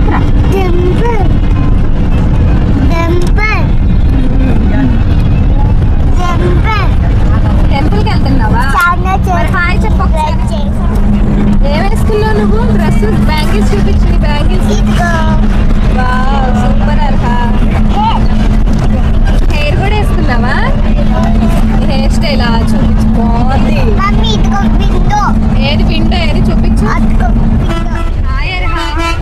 చెప్పరా? టెంపుల్కి వెళ్తున్నావా? హాయ్ చెప్పు. ఏం వేసుకున్నావు నువ్వు? డ్రెస్, బ్యాంగిల్స్ చూపించి. Bangles super. హెయిర్ కూడా వేసుకున్నావా? హెయిర్ స్టైల్ చూపించు. బాగుంది. ఏది పిండో ఏది చూపించు. హాయ్ అరే హాయ్.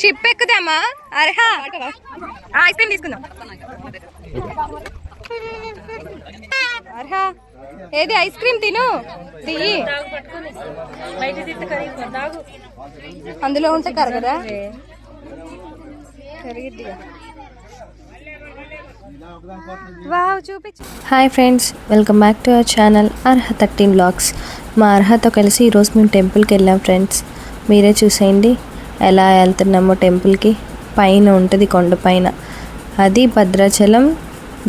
షిప్ ఎక్కుదామా? అరేహా ఐస్ క్రీమ్ తీసుకుందాం. అరేహా ఏది ఐస్ క్రీమ్ తిను. తియ్యి అందులో ఉంటే కరగదా? Hi friends, welcome back to our channel Arha 13 vlogs. మా అర్హతో కలిసి ఈరోజు మేము టెంపుల్కి వెళ్ళాం ఫ్రెండ్స్. మీరే చూసేయండి ఎలా వెళ్తున్నామో టెంపుల్కి. పైన ఉంటుంది, కొండపైన. అది భద్రాచలం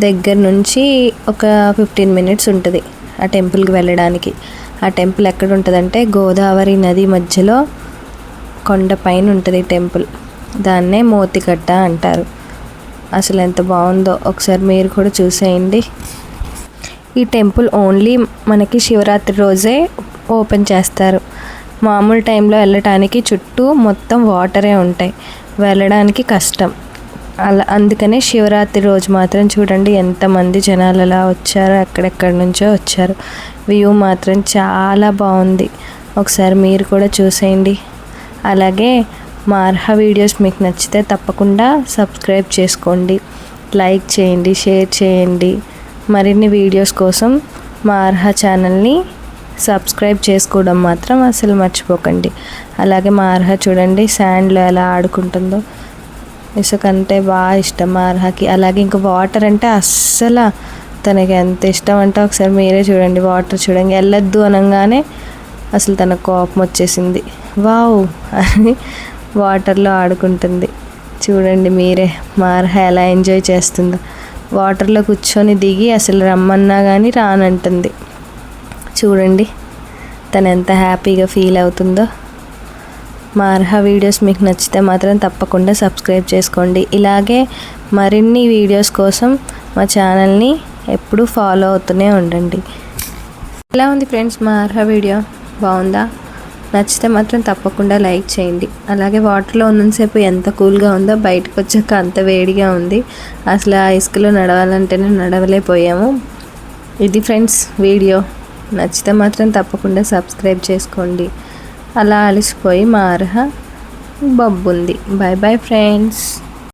దగ్గర నుంచి ఒక 15 మినిట్స్ ఉంటుంది ఆ టెంపుల్కి వెళ్ళడానికి. ఆ టెంపుల్ ఎక్కడ ఉంటుందంటే గోదావరి నది మధ్యలో కొండపైన ఉంటుంది టెంపుల్. దాన్నే మోతిగడ్డ అంటారు. అసలు ఎంత బాగుందో ఒకసారి మీరు కూడా చూసేయండి. ఈ టెంపుల్ ఓన్లీ మనకి శివరాత్రి రోజే ఓపెన్ చేస్తారు. మామూలు టైంలో వెళ్ళటానికి చుట్టూ మొత్తం వాటరే ఉంటాయి, వెళ్ళడానికి కష్టం. అందుకనే శివరాత్రి రోజు మాత్రం చూడండి ఎంతమంది జనాలు అలా వచ్చారో, ఎక్కడెక్కడి నుంచో వచ్చారు. వ్యూ మాత్రం చాలా బాగుంది. ఒకసారి మీరు కూడా చూసేయండి. అలాగే మా అర్హ వీడియోస్ మీకు నచ్చితే తప్పకుండా సబ్స్క్రైబ్ చేసుకోండి, లైక్ చేయండి, షేర్ చేయండి. మరిన్ని వీడియోస్ కోసం మా అర్హ ఛానల్ని సబ్స్క్రైబ్ చేసుకోవడం మాత్రం అసలు మర్చిపోకండి. అలాగే మా అర్హ చూడండి శాండ్లో ఎలా ఆడుకుంటుందో. ఇసుక అంటే బాగా ఇష్టం మా అర్హకి. అలాగే ఇంకా వాటర్ అంటే అస్సలు తనకి ఎంత ఇష్టం అంటే ఒకసారి మీరే చూడండి. వాటర్ చూడండి, వెళ్ళొద్దు అనగానే అసలు తనకు కోపం వచ్చేసింది. వావ్ అని వాటర్లో ఆడుకుంటుంది. చూడండి మీరే మా అర్హ ఎలా ఎంజాయ్ చేస్తుందో. వాటర్లో కూర్చొని దిగి అసలు రమ్మన్నా కానీ రానంటుంది. చూడండి తను ఎంత హ్యాపీగా ఫీల్ అవుతుందో. మా అర్హ వీడియోస్ మీకు నచ్చితే మాత్రం తప్పకుండా సబ్స్క్రైబ్ చేసుకోండి. ఇలాగే మరిన్ని వీడియోస్ కోసం మా ఛానల్ని ఎప్పుడూ ఫాలో అవుతూనే ఉండండి. ఎలా ఉంది ఫ్రెండ్స్ మా అర్హ వీడియో? బాగుందా? నచ్చితే మాత్రం తప్పకుండా లైక్ చేయండి. అలాగే వాటర్లో ఉన్నంతసేపు ఎంత కూల్గా ఉందో, బయటకు వచ్చాక అంత వేడిగా ఉంది. అసలు ఆ ఇసుకలో నడవాలంటేనే నడవలేకపోయాము. ఇది ఫ్రెండ్స్ వీడియో. నచ్చితే మాత్రం తప్పకుండా సబ్స్క్రైబ్ చేసుకోండి. అలా అలసిపోయి మా అర్హ బొబ్బుంది. Bye bye friends.